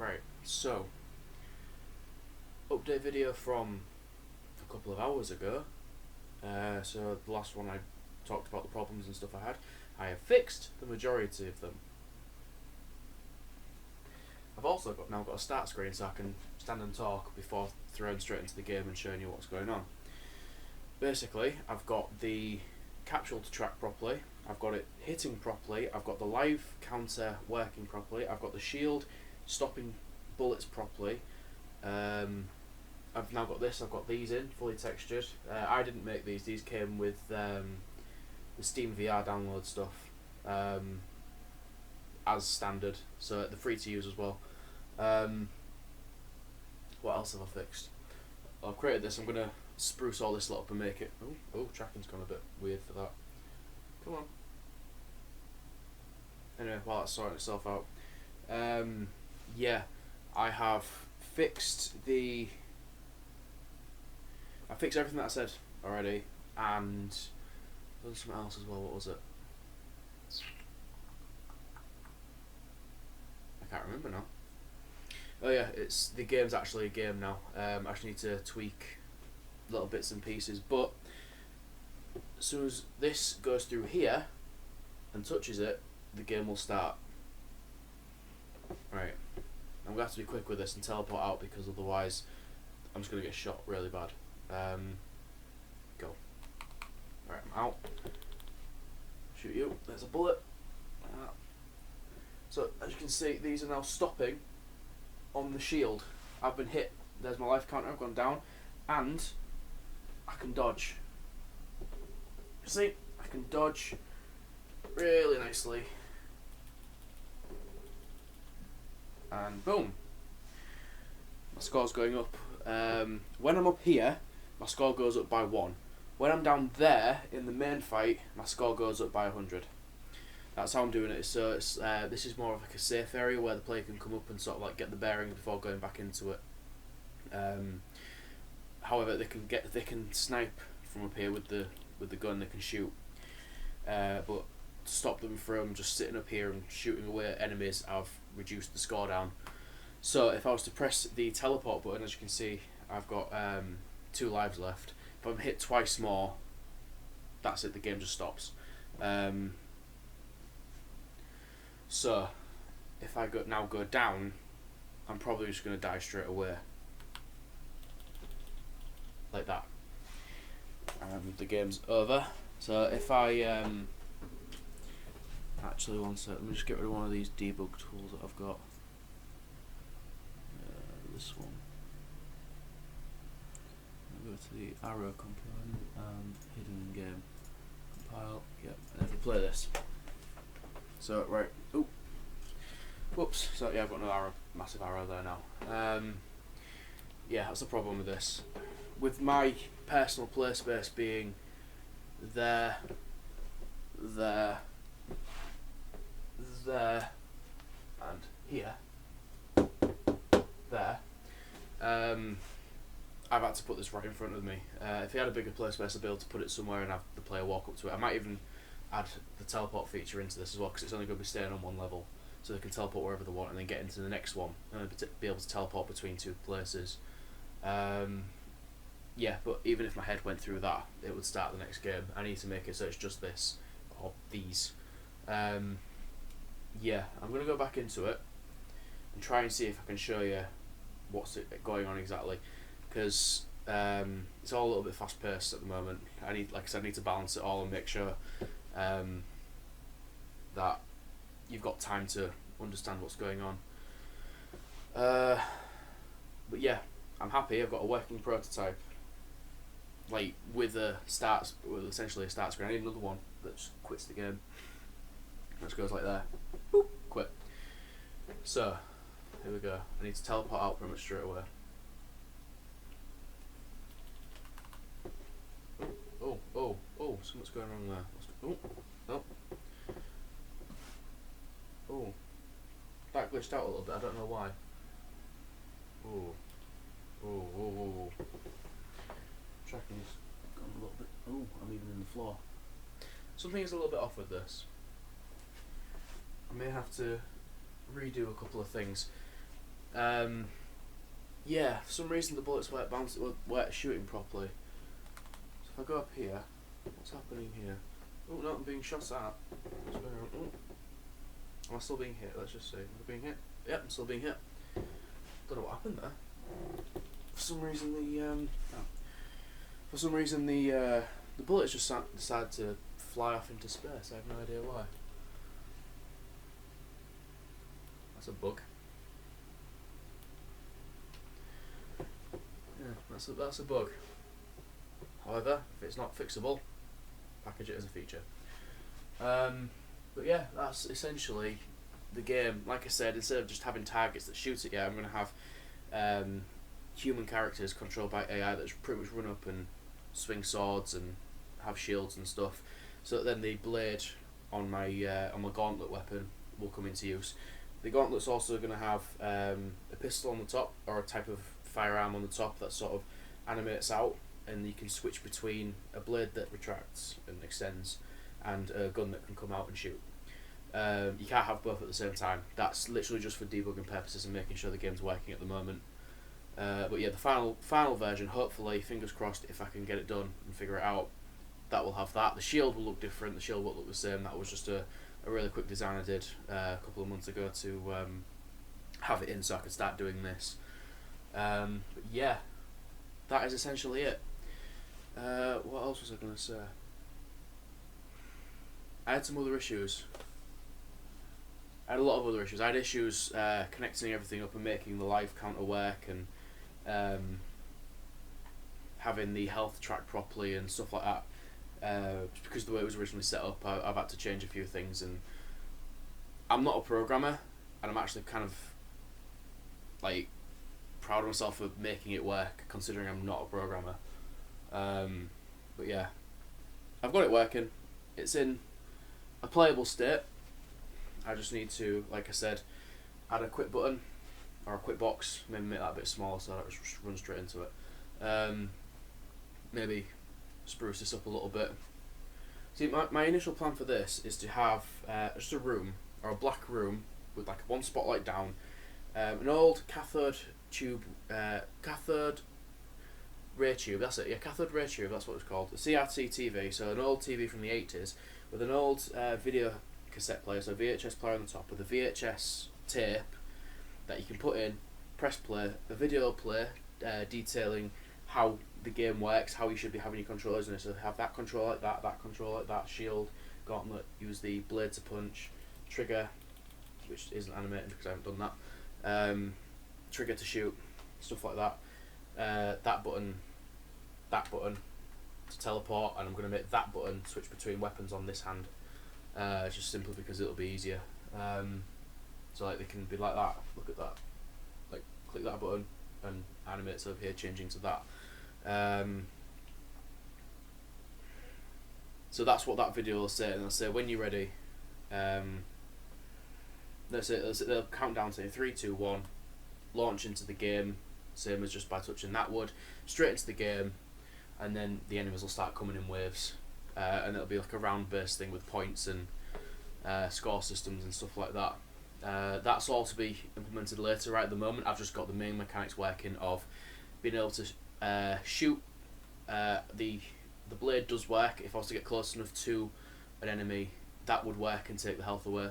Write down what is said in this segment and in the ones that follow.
Right, so update video from a couple of hours ago. So the last one I talked about the problems and stuff I had. I have fixed the majority of them. I've also now got a start screen so I can stand and talk before throwing straight into the game and showing you what's going on. Basically, I've got the capsule to track properly, I've got it hitting properly, I've got the live counter working properly, I've got the shield stopping bullets properly. I've now got this, I've got these in, fully textured. I didn't make these came with the Steam VR download stuff as standard, so they're free to use as well. What else have I fixed? I've created this, I'm going to spruce all this lot up and make it... Oh, tracking's gone a bit weird for that. Come on. Anyway, while that's sorting itself out. Yeah, I have fixed the... I fixed everything that I said already, and done something else as well. What was it? I can't remember now. Oh yeah, the game's actually a game now. I just need to tweak little bits and pieces, but as soon as this goes through here and touches it, the game will start. Right, I'm gonna have to be quick with this and teleport out because otherwise I'm just gonna get shot really bad. Go. Alright, I'm out. Shoot you. There's a bullet. So as you can see, these are now stopping on the shield. I've been hit. There's my life counter. I've gone down, and I can dodge. See, I can dodge really nicely, and boom, my score's going up. When I'm up here, my score goes up by 1. When I'm down there in the main fight, my score goes up by 100. That's how I'm doing it. So it's, this is more of like a safe area where the player can come up and sort of like get the bearing before going back into it. However, they can snipe from up here with the gun. They can shoot, but to stop them from just sitting up here and shooting away at enemies, I've reduced the score down. So if I was to press the teleport button, as you can see, I've got 2 lives left. If I'm hit twice more, that's it. The game just stops. So if I now go down, I'm probably just going to die straight away, like that. The game's over. So if I actually, one sec, let me just get rid of one of these debug tools that I've got. This one. I'll go to the arrow component and hidden in game. Compile, yep, and if I play this. So, right, oh, whoops, so yeah, I've got another arrow, massive arrow there now. Yeah, that's the problem with this. With my personal play space being there, and here, there, I've had to put this right in front of me. If he had a bigger play space, I'd be able to put it somewhere and have the player walk up to it. I might even add the teleport feature into this as well, because it's only going to be staying on one level, so they can teleport wherever they want and then get into the next one and be able to teleport between 2 places. Yeah, but even if my head went through that, it would start the next game. I need to make it so it's just this, or these. Yeah, I'm going to go back into it and try and see if I can show you what's going on exactly, because it's all a little bit fast paced at the moment. Like I said, I need to balance it all and make sure that you've got time to understand what's going on. But yeah, I'm happy. I've got a working prototype, like with essentially a start screen. I need another one that just quits the game. That just goes like there, boop, quit. So here we go. I need to teleport out pretty much straight away. Oh, something's going wrong there. Oh, oh, that glitched out a little bit. I don't know why. Oh. Tracking's gone a little bit. Oh, I'm even in the floor. Something is a little bit off with this. I may have to redo a couple of things. Yeah, for some reason the bullets weren't shooting properly. So if I go up here, what's happening here? Oh no, I'm being shot at. What's going on? Oh. Am I still being hit? Let's just see. Am I being hit? Yep, I'm still being hit. Don't know what happened there. For some reason the bullets just decided to fly off into space. I have no idea why. That's a bug. Yeah, that's a bug. However, if it's not fixable, package it as a feature. But yeah, that's essentially the game. Like I said, instead of just having targets that shoot at you, I'm going to have human characters controlled by AI that just pretty much run up and swing swords and have shields and stuff. So that then the blade on my gauntlet weapon will come into use. The gauntlet's also going to have a pistol on the top, or a type of firearm on the top that sort of animates out, and you can switch between a blade that retracts and extends and a gun that can come out and shoot. You can't have both at the same time. That's literally just for debugging purposes and making sure the game's working at the moment. But yeah, the final version, hopefully, fingers crossed, if I can get it done and figure it out, that will have that. The shield will look different. The shield won't look the same. That was just a really quick design I did a couple of months ago to have it in so I could start doing this. But yeah, that is essentially it. What else was I going to say? I had some other issues. I had a lot of other issues. I had issues connecting everything up and making the life counter work, and having the health track properly and stuff like that. Because of the way it was originally set up, I've had to change a few things, and I'm not a programmer, and I'm actually kind of like proud of myself for making it work, considering I'm not a programmer. But yeah, I've got it working. It's in a playable state. I just need to, like I said, add a quit button or a quit box, maybe make that a bit smaller so that it just runs straight into it. Maybe spruce this up a little bit. See, my initial plan for this is to have just a room, or a black room with like one spotlight down, an old cathode ray tube, that's it, yeah, cathode ray tube, that's what it's called, a CRT TV, so an old TV from the 80s with an old video cassette player, so VHS player on the top with a VHS tape that you can put in, press play, a video play detailing how the game works, how you should be having your controllers in it. So have that control like that control like that, shield, gauntlet, use the blade to punch, trigger, which isn't animated because I haven't done that, trigger to shoot, stuff like that, that button to teleport, and I'm going to make that button switch between weapons on this hand, just simply because it'll be easier. So like they can be like that, look at that, like click that button and animates over here changing to that. So that's what that video will say, and they'll say when you're ready, they'll count down to 3, 2, 1, launch into the game, same as just by touching that wood, straight into the game, and then the enemies will start coming in waves, and it'll be like a round based thing with points and score systems and stuff like that. That's all to be implemented later. Right at the moment I've just got the main mechanics working of being able to shoot. The blade does work. If I was to get close enough to an enemy, that would work and take the health away,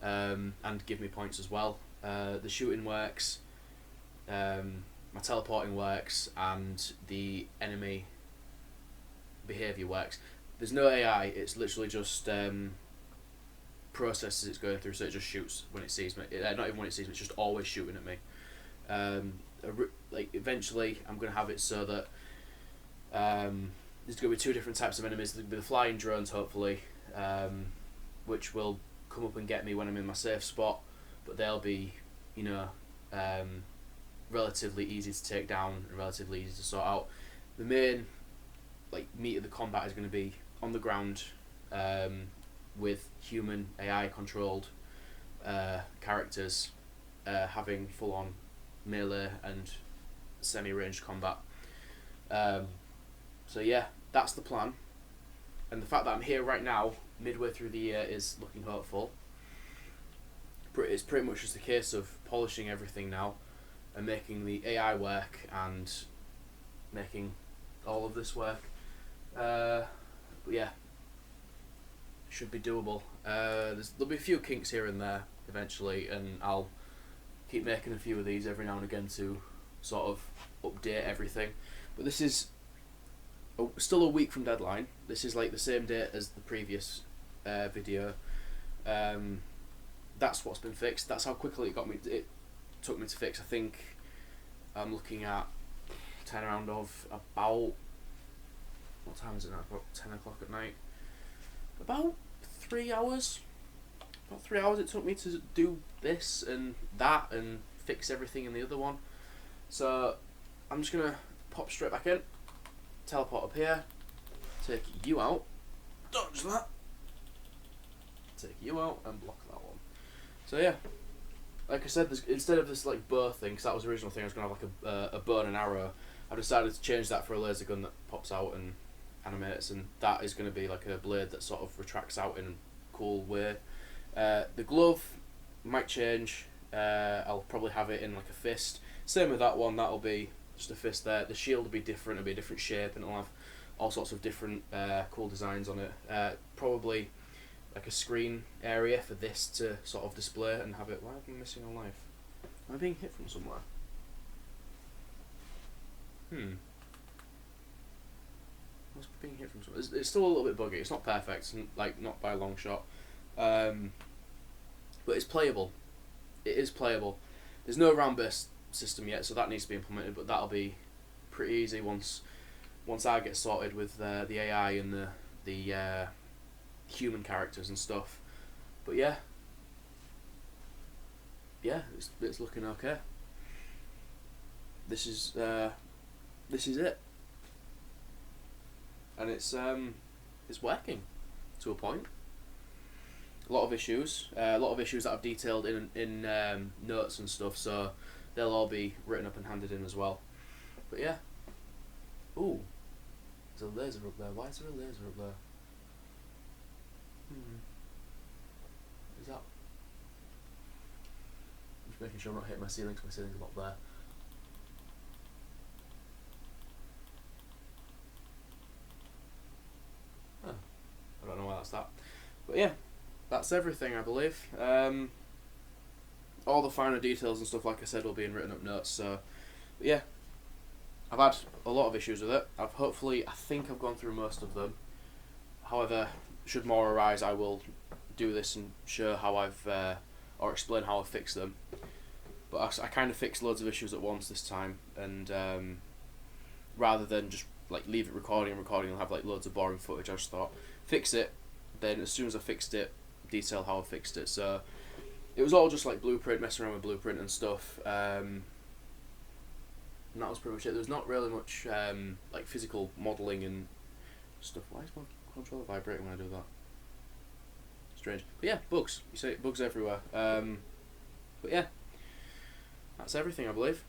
and give me points as well. The shooting works, my teleporting works, and the enemy behaviour works. There's no AI, it's literally just processes it's going through, so it just shoots when it sees me. Not even when it sees me, it's just always shooting at me. Like eventually I'm going to have it so that there's going to be two different types of enemies. There'll be the flying drones, hopefully, which will come up and get me when I'm in my safe spot, but they'll be, you know, relatively easy to take down and relatively easy to sort out. The main meat of the combat is going to be on the ground, with human AI controlled characters having full on melee and semi-ranged combat. So yeah, that's the plan, and the fact that I'm here right now midway through the year is looking hopeful. It's pretty much just a case of polishing everything now, and making the AI work and making all of this work. But yeah, should be doable. There'll be a few kinks here and there eventually, and I'll keep making a few of these every now and again to sort of update everything. But this is still a week from deadline. This is like the same date as the previous video. That's what's been fixed. That's how quickly it took me to fix. I think I'm looking at turnaround of about, what time is it now? About 10 o'clock at night. About 3 hours. About 3 hours it took me to do this and that and fix everything in the other one. So I'm just gonna pop straight back in, teleport up here, take you out, dodge that, take you out and block that one. So yeah, like I said, instead of this like bow thing, because that was the original thing, I was gonna have like a bow and an arrow. I decided to change that for a laser gun that pops out and animates, and that is going to be like a blade that sort of retracts out in a cool way. The glove might change. I'll probably have it in like a fist. Same with that one, that'll be just a fist there. The shield will be different, it'll be a different shape, and it'll have all sorts of different cool designs on it. Probably like a screen area for this to sort of display and have it. Why am I missing a life? Am I being hit from somewhere? Must be being hit from somewhere. It's still a little bit buggy. It's not perfect, like not by a long shot, but it's playable. It is playable. There's no round-based system yet, so that needs to be implemented. But that'll be pretty easy once I get sorted with the AI and the human characters and stuff. But yeah, it's looking okay. This is it, and it's working to a point. A lot of issues that I've detailed in notes and stuff, so they'll all be written up and handed in as well. But yeah, ooh, there's a laser up there. Why is there a laser up there? Is that? I'm just making sure I'm not hitting my ceiling, because my ceiling's a lot there. I don't know why that's that. But yeah, that's everything, I believe. All the finer details and stuff, like I said, will be in written up notes. So, but yeah, I've had a lot of issues with it. I think I've gone through most of them. However, should more arise, I will do this and show how or explain how I fixed them. But I kind of fixed loads of issues at once this time, and rather than just like leave it recording and have like loads of boring footage, I just thought fix it, then as soon as I fixed it, detail how I fixed it. So it was all just like blueprint, messing around with blueprint and stuff, and that was pretty much it. There was not really much like physical modelling and stuff. Why is my controller vibrating when I do that? Strange. But yeah, bugs. You say bugs everywhere. But yeah, that's everything, I believe.